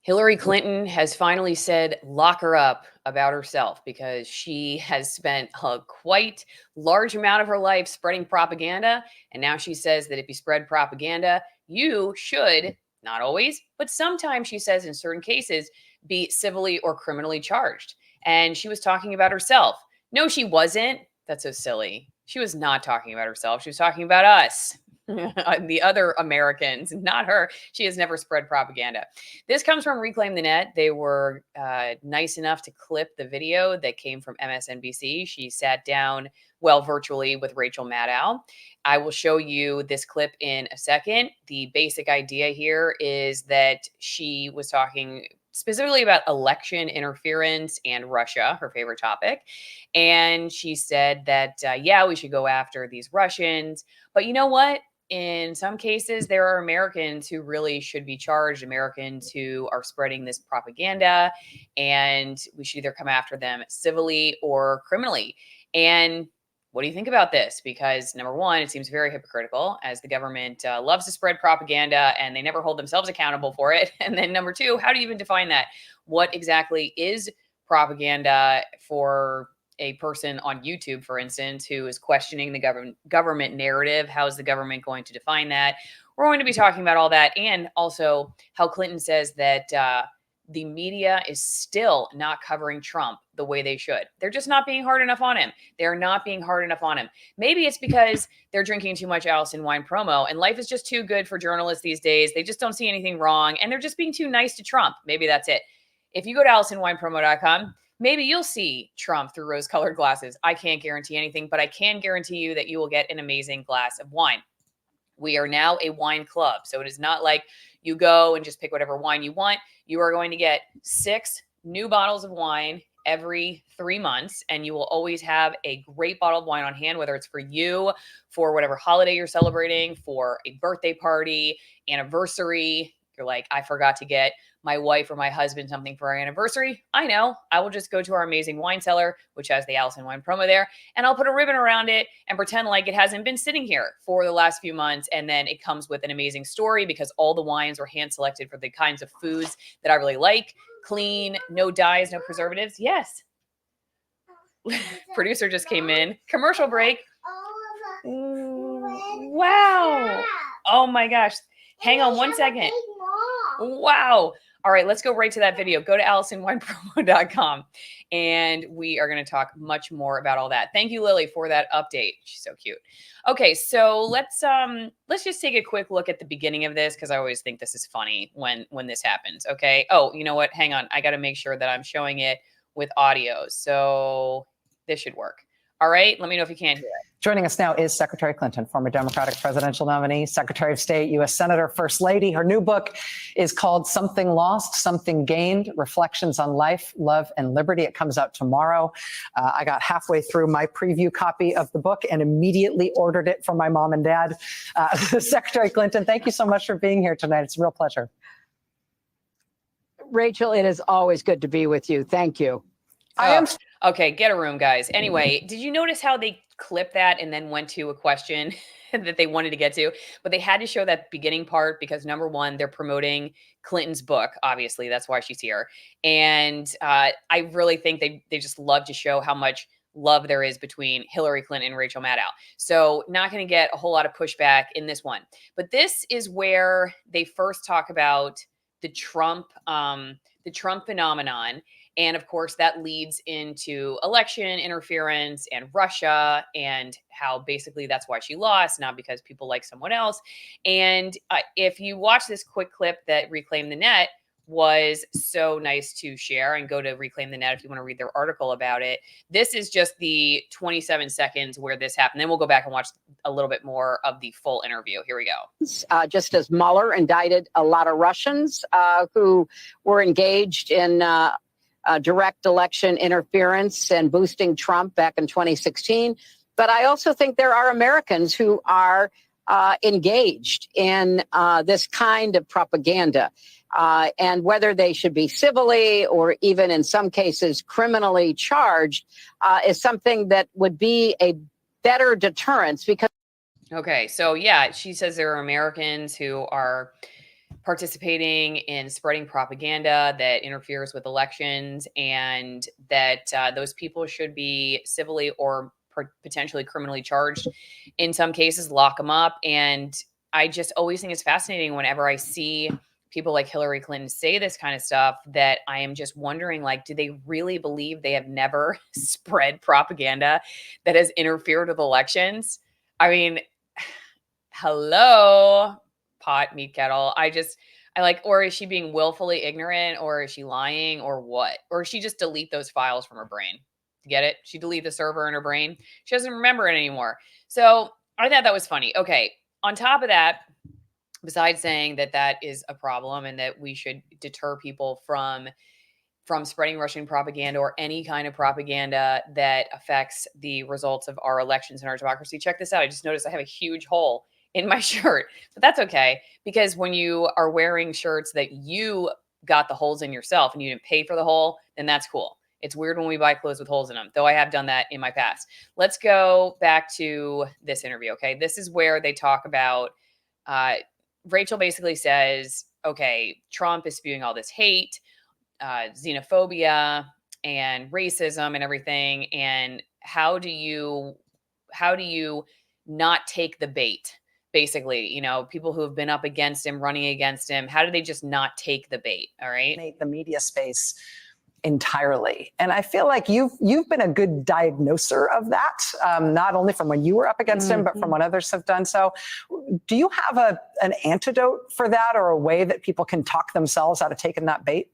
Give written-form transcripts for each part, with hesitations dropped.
Hillary Clinton has finally said lock her up about herself because she has spent a quite large amount of her life spreading propaganda. And now she says that if you spread propaganda, you should, not always, but sometimes she says in certain cases, be civilly or criminally charged. And she was talking about herself. No, she wasn't. That's so silly. She was not talking about herself. She was talking about us. The other Americans, not her. She has never spread propaganda. This comes from Reclaim the Net. They were nice enough to clip the video that came from MSNBC. She sat down, well, virtually with Rachel Maddow. I will show you this clip in a second. The basic idea here is that she was talking specifically about election interference and Russia, her favorite topic. And she said that, yeah, we should go after these Russians. But you know what? In some cases, there are Americans who really should be charged, Americans who are spreading this propaganda, and we should either come after them civilly or criminally. And what do you think about this? Because number one, it seems very hypocritical as the government loves to spread propaganda and they never hold themselves accountable for it. And then number two, how do you even define that? What exactly is propaganda for a person on YouTube, for instance, who is questioning the government narrative? How is the government going to define that? We're going to be talking about all that, and also how Clinton says that the media is still not covering Trump the way they should. They're just not being hard enough on him. They're not being hard enough on him. Maybe it's because they're drinking too much Alison wine promo, and life is just too good for journalists these days. They just don't see anything wrong, and they're just being too nice to Trump. Maybe that's it. If you go to AlisonWinePromo.com, maybe you'll see Trump through rose-colored glasses. I can't guarantee anything, but I can guarantee you that you will get an amazing glass of wine. We are now a wine club, so it is not like you go and just pick whatever wine you want. You are going to get 6 new bottles of wine every 3 months, and you will always have a great bottle of wine on hand, whether it's for you, for whatever holiday you're celebrating, for a birthday party, anniversary. You're like, I forgot to get my wife or my husband something for our anniversary. I know. I will just go to our amazing wine cellar, which has the Alison wine promo there, and I'll put a ribbon around it and pretend like it hasn't been sitting here for the last few months. And then it comes with an amazing story because all the wines were hand selected for the kinds of foods that I really like. Clean, no dyes, no preservatives. Yes. Producer just came in. Commercial break. Wow. Oh my gosh. Hang on one second. Wow. All right, let's go right to that video. Go to AlisonWinePromo.com, and we are going to talk much more about all that. Thank you, Lily, for that update. She's so cute. Okay, so let's just take a quick look at the beginning of this because I always think this is funny when this happens. Okay. Oh, you know what? Hang on. I got to make sure that I'm showing it with audio. So this should work. All right. Let me know if you can't hear it. Joining us now is Secretary Clinton, former Democratic presidential nominee, Secretary of State, U.S. Senator, First Lady. Her new book is called Something Lost, Something Gained, Reflections on Life, Love, and Liberty. It comes out tomorrow. I got halfway through my preview copy of the book and immediately ordered it for my mom and dad. Secretary Clinton, thank you so much for being here tonight. It's a real pleasure. Rachel, it is always good to be with you. Thank you. Okay, get a room, guys. Anyway, did you notice how they clipped that and then went to a question that they wanted to get to? But they had to show that beginning part because, number one, they're promoting Clinton's book. Obviously, that's why she's here. And I really think they just love to show how much love there is between Hillary Clinton and Rachel Maddow. So not going to get a whole lot of pushback in this one. But this is where they first talk about the Trump phenomenon. And of course, that leads into election interference and Russia and how basically that's why she lost, not because people like someone else. And if you watch this quick clip that Reclaim the Net was so nice to share, and go to Reclaim the Net if you want to read their article about it. This is just the 27 seconds where this happened. Then we'll go back and watch a little bit more of the full interview. Here we go. Just as Mueller indicted a lot of Russians who were engaged in direct election interference and boosting Trump back in 2016. But I also think there are Americans who are engaged in this kind of propaganda. And whether they should be civilly or even in some cases criminally charged is something that would be a better deterrence because. Okay, so yeah, she says there are Americans who are participating in spreading propaganda that interferes with elections, and that those people should be civilly or potentially criminally charged. In some cases, lock them up. And I just always think it's fascinating whenever I see people like Hillary Clinton say this kind of stuff, that I am just wondering, like, do they really believe they have never spread propaganda that has interfered with elections? I mean, hello, pot, meat kettle. I like, or is she being willfully ignorant, or is she lying, or what? Or she just delete those files from her brain? Get it? She delete the server in her brain. She doesn't remember it anymore. So I thought that was funny. Okay. On top of that, besides saying that that is a problem and that we should deter people from spreading Russian propaganda or any kind of propaganda that affects the results of our elections and our democracy. Check this out. I just noticed I have a huge hole in my shirt, but that's okay, because when you are wearing shirts that you got the holes in yourself and you didn't pay for the hole, then that's cool. It's weird when we buy clothes with holes in them, though I have done that in my past. Let's go back to this interview. Okay. This is where they talk about, Rachel basically says, okay, Trump is spewing all this hate, xenophobia and racism and everything. And how do you not take the bait? Basically, people who have been up against him, running against him, how do they just not take the bait? All right. The media space entirely. And I feel like you've been a good diagnoser of that, not only from when you were up against him, but from what others have done. So do you have an antidote for that, or a way that people can talk themselves out of taking that bait?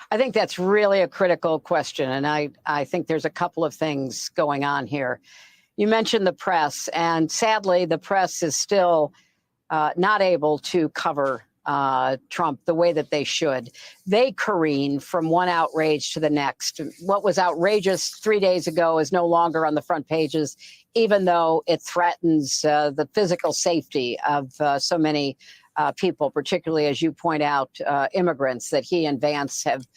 I think that's really a critical question. And I think there's a couple of things going on here. You mentioned the press, and sadly, the press is still not able to cover Trump the way that they should. They careen from one outrage to the next. What was outrageous 3 days ago is no longer on the front pages, even though it threatens the physical safety of so many people, particularly, as you point out, immigrants that he and Vance have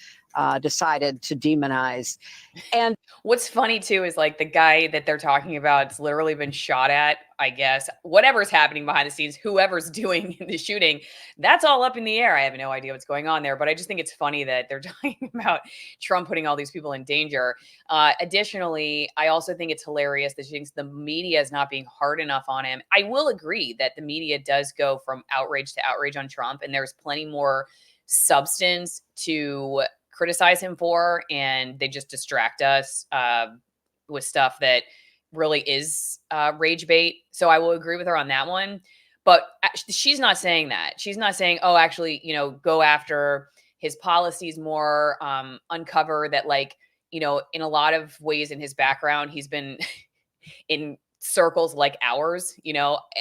decided to demonize. And what's funny too is, like, the guy that they're talking about, it's literally been shot at, I guess. Whatever's happening behind the scenes, whoever's doing the shooting, that's all up in the air. I have no idea what's going on there, but I just think it's funny that they're talking about Trump putting all these people in danger. Additionally, I also think it's hilarious that she thinks the media is not being hard enough on him. I will agree that the media does go from outrage to outrage on Trump, and there's plenty more substance to criticize him for, and they just distract us with stuff that really is rage bait. So I will agree with her on that one. But she's not saying that. She's not saying, oh, actually, go after his policies more, uncover that, like, in a lot of ways in his background, he's been in circles like ours.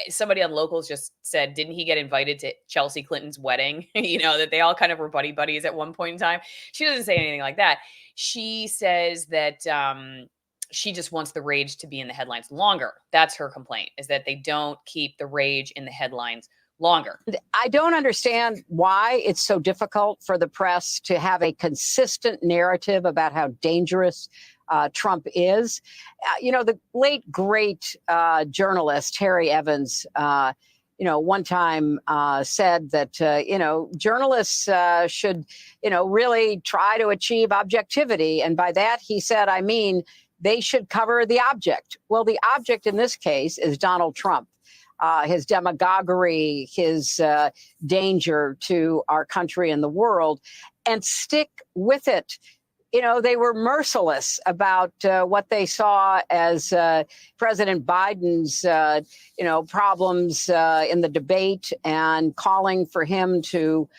Somebody on Locals just said, didn't he get invited to Chelsea Clinton's wedding? That they all kind of were buddies at one point in time. She doesn't say anything like that. She says that she just wants the rage to be in the headlines longer. That's her complaint, is that they don't keep the rage in the headlines longer. I don't understand why it's so difficult for the press to have a consistent narrative about how dangerous Trump is. The late, great journalist Harry Evans, one time said that, journalists should, really try to achieve objectivity. And by that, he said, I mean, they should cover the object. Well, the object in this case is Donald Trump. His demagoguery, his danger to our country and the world, and stick with it. They were merciless about what they saw as President Biden's, problems in the debate, and calling for him to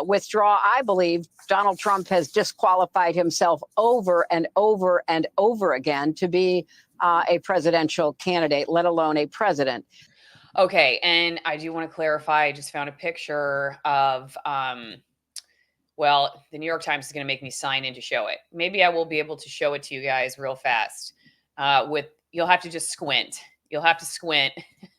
withdraw. I believe Donald Trump has disqualified himself over and over and over again to be a presidential candidate, let alone a president. Okay, and I do want to clarify, I just found a picture of, well, the New York Times is going to make me sign in to show it. Maybe I will be able to show it to you guys real fast. You'll have to just squint. You'll have to squint.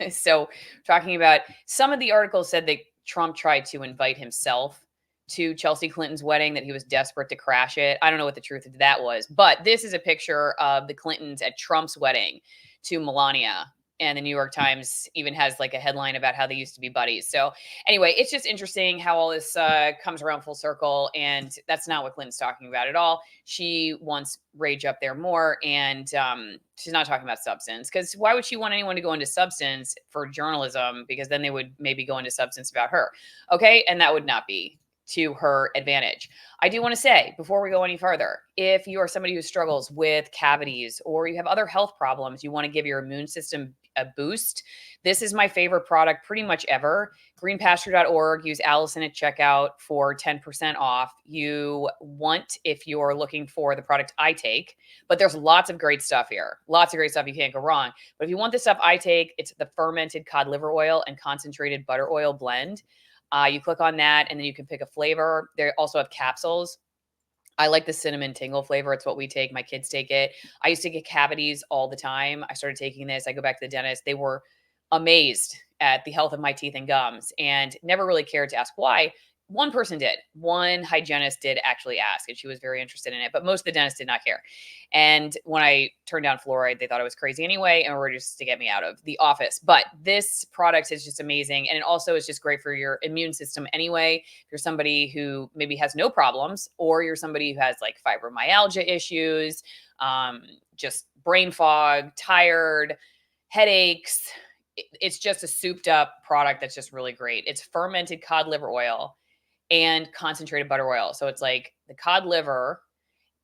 So talking about, some of the articles said that Trump tried to invite himself to Chelsea Clinton's wedding, that he was desperate to crash it. I don't know what the truth of that was, but this is a picture of the Clintons at Trump's wedding to Melania. And the New York Times even has like a headline about how they used to be buddies. So anyway, it's just interesting how all this comes around full circle. And that's not what Clinton's talking about at all. She wants rage up there more. And she's not talking about substance, because why would she want anyone to go into substance for journalism? Because then they would maybe go into substance about her. Okay. And that would not be to her advantage. I do want to say, before we go any further, if you are somebody who struggles with cavities or you have other health problems, you want to give your immune system a boost, this is my favorite product pretty much ever. Greenpasture.org. Use Alison at checkout for 10% off. You want, if you're looking for the product I take, but there's lots of great stuff here. Lots of great stuff. You can't go wrong. But if you want the stuff I take, it's the fermented cod liver oil and concentrated butter oil blend. You click on that and then you can pick a flavor. They also have capsules. I like the cinnamon tingle flavor. It's what we take. My kids take it. I used to get cavities all the time. I started taking this. I go back to the dentist. They were amazed at the health of my teeth and gums and never really cared to ask why. One person did. One hygienist did actually ask, and she was very interested in it, but most of the dentists did not care. And when I turned down fluoride, they thought I was crazy anyway, and were just to get me out of the office. But this product is just amazing. And it also is just great for your immune system anyway. If you're somebody who maybe has no problems, or you're somebody who has like fibromyalgia issues, just brain fog, tired, headaches, it's just a souped up product that's just really great. It's fermented cod liver oil and concentrated butter oil. So it's like the cod liver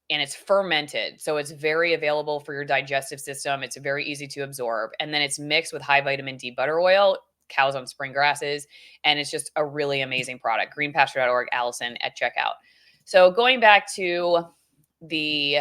and it's fermented. So it's very available for your digestive system. It's very easy to absorb. And then it's mixed with high vitamin D butter oil, cows on spring grasses. And it's just a really amazing product. Greenpasture.org, Alison at checkout. So going back to the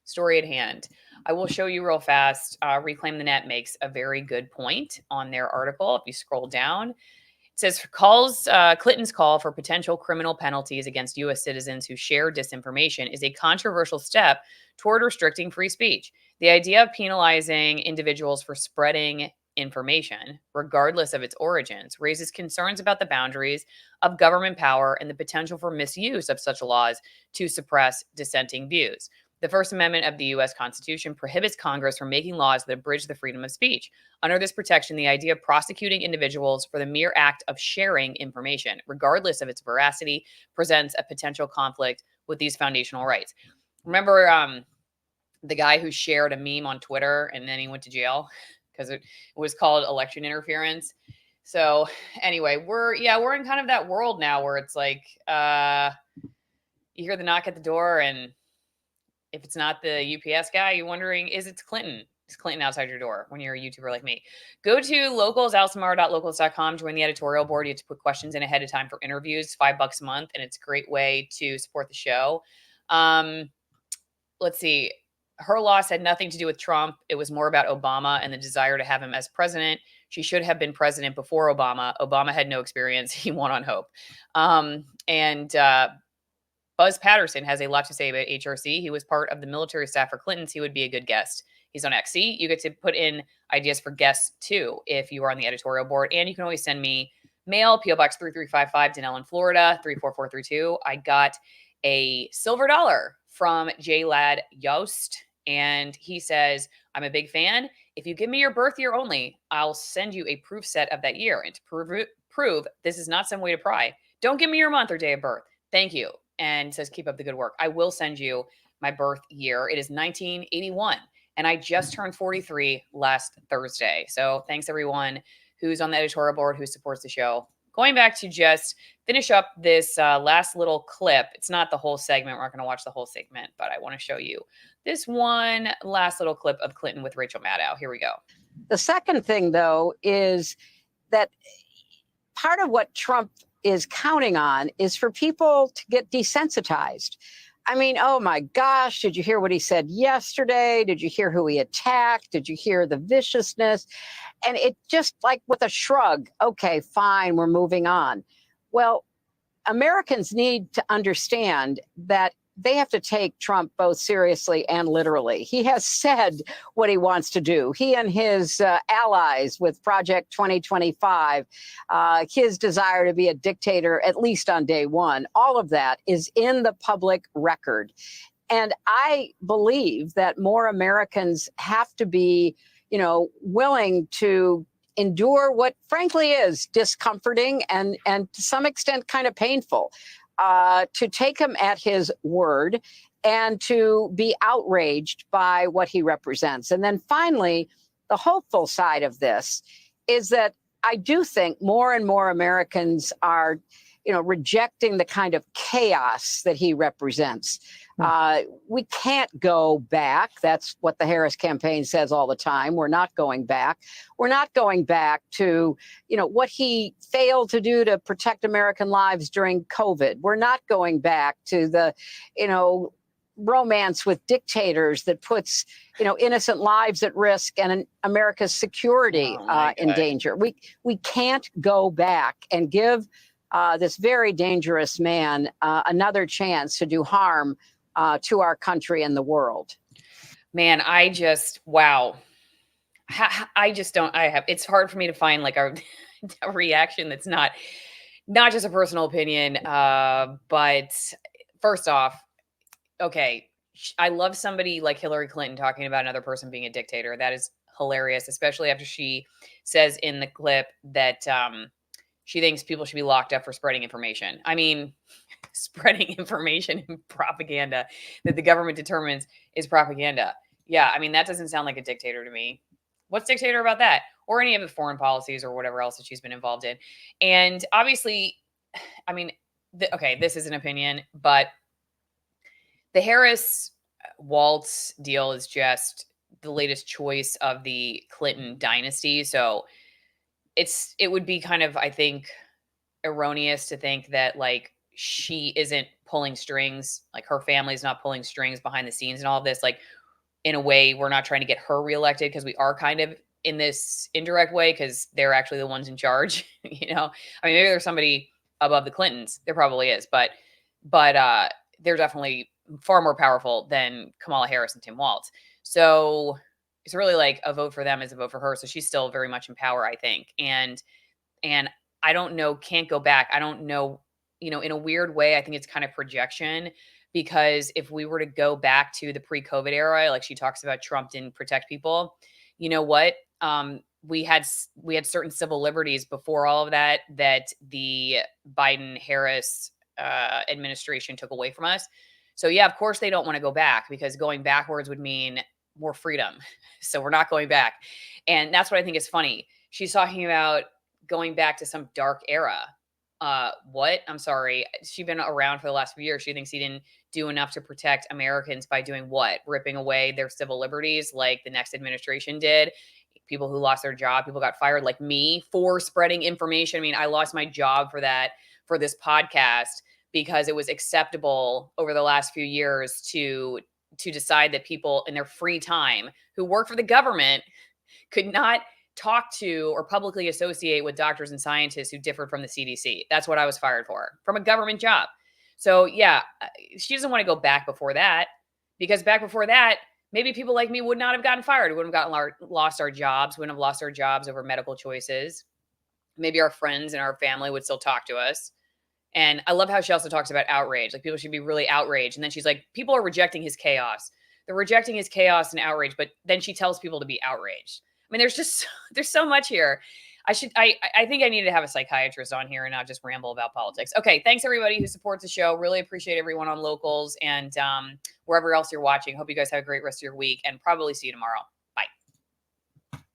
story at hand, I will show you real fast. Reclaim the Net makes a very good point on their article. If you scroll down, it says Clinton's call for potential criminal penalties against U.S. citizens who share disinformation is a controversial step toward restricting free speech. The idea of penalizing individuals for spreading information, regardless of its origins, raises concerns about the boundaries of government power and the potential for misuse of such laws to suppress dissenting views. The First Amendment of the U.S. Constitution prohibits Congress from making laws that abridge the freedom of speech. Under this protection, the idea of prosecuting individuals for the mere act of sharing information, regardless of its veracity, presents a potential conflict with these foundational rights. Remember the guy who shared a meme on Twitter and then he went to jail because it was called election interference? So anyway, we're in kind of that world now where it's like you hear the knock at the door, and if it's not the UPS guy, you're wondering, is it Clinton? Is Clinton outside your door when you're a YouTuber like me? Go to locals, alisonmaurer.locals.com, join the editorial board. You have to put questions in ahead of time for interviews, $5 a month, and it's a great way to support the show. Let's see. Her loss had nothing to do with Trump. It was more about Obama and the desire to have him as president. She should have been president before Obama. Obama had no experience. He won on hope. Buzz Patterson has a lot to say about HRC. He was part of the military staff for Clinton's. He would be a good guest. He's on XC. You get to put in ideas for guests too if you are on the editorial board. And you can always send me mail, P.O. Box 3355, Denellen, Florida, 34432. I got a silver dollar from J. Lad Yost, and he says, I'm a big fan. If you give me your birth year only, I'll send you a proof set of that year. And to prove this is not some way to pry, don't give me your month or day of birth. Thank you. And says, keep up the good work. I will send you my birth year. It is 1981. And I just turned 43 last Thursday. So thanks everyone who's on the editorial board, who supports the show. Going back to just finish up this last little clip. It's not the whole segment. We're not going to watch the whole segment, but I want to show you this one last little clip of Clinton with Rachel Maddow. Here we go. The second thing, though, is that part of what Trump is counting on is for people to get desensitized. I mean, oh my gosh, did you hear what he said yesterday? Did you hear who he attacked? Did you hear the viciousness? And it just like with a shrug, okay, fine, we're moving on. Well, Americans need to understand that they have to take Trump both seriously and literally. He has said what he wants to do. He and his allies with Project 2025, his desire to be a dictator, at least on day one, all of that is in the public record. And I believe that more Americans have to be willing to endure what frankly is discomforting and to some extent kind of painful, to take him at his word and to be outraged by what he represents. And then finally, the hopeful side of this is that I do think more and more Americans are, rejecting the kind of chaos that he represents. We can't go back. That's what the Harris campaign says all the time. We're not going back. We're not going back to, what he failed to do to protect American lives during COVID. We're not going back to the, romance with dictators that puts, innocent lives at risk and America's security in danger. We can't go back and give this very dangerous man another chance to do harm to our country and the world. Man, wow. It's hard for me to find like a reaction that's not just a personal opinion. But first off, okay, I love somebody like Hillary Clinton talking about another person being a dictator. That is hilarious, especially after she says in the clip that she thinks people should be locked up for spreading information. I mean, spreading information and propaganda that the government determines is propaganda. Yeah, I mean, that doesn't sound like a dictator to me. What's dictator about that? Or any of the foreign policies or whatever else that she's been involved in. And obviously, I mean, this is an opinion, but the Harris Waltz deal is just the latest choice of the Clinton dynasty. So it would be kind of, I think, erroneous to think that like she isn't pulling strings, like her family's not pulling strings behind the scenes and all of this. Like, in a way, we're not trying to get her reelected because we are kind of in this indirect way because they're actually the ones in charge. I mean, maybe there's somebody above the Clintons. There probably is, but they're definitely far more powerful than Kamala Harris and Tim Walz. So it's really like a vote for them is a vote for her. So she's still very much in power, I think. And I don't know, can't go back. I don't know, in a weird way, I think it's kind of projection, because if we were to go back to the pre-COVID era, like she talks about Trump didn't protect people, you know what? We had certain civil liberties before all of that the Biden-Harris administration took away from us. So yeah, of course they don't want to go back because going backwards would mean more freedom. So we're not going back. And that's what I think is funny. She's talking about going back to some dark era. What? I'm sorry. She's been around for the last few years. She thinks he didn't do enough to protect Americans by doing what? Ripping away their civil liberties like the next administration did. People who lost their job, people got fired like me for spreading information. I mean, I lost my job for that, for this podcast, because it was acceptable over the last few years to decide that people in their free time who work for the government could not talk to or publicly associate with doctors and scientists who differed from the CDC. That's what I was fired for, from a government job. So yeah, she doesn't want to go back before that, because back before that, maybe people like me would not have gotten fired. We wouldn't have lost our jobs, wouldn't have lost our jobs over medical choices. Maybe our friends and our family would still talk to us. And I love how she also talks about outrage. Like, people should be really outraged. And then she's like, people are rejecting his chaos. They're rejecting his chaos and outrage. But then she tells people to be outraged. I mean, there's so much here. I think I need to have a psychiatrist on here and not just ramble about politics. Okay. Thanks everybody who supports the show. Really appreciate everyone on Locals and wherever else you're watching. Hope you guys have a great rest of your week and probably see you tomorrow.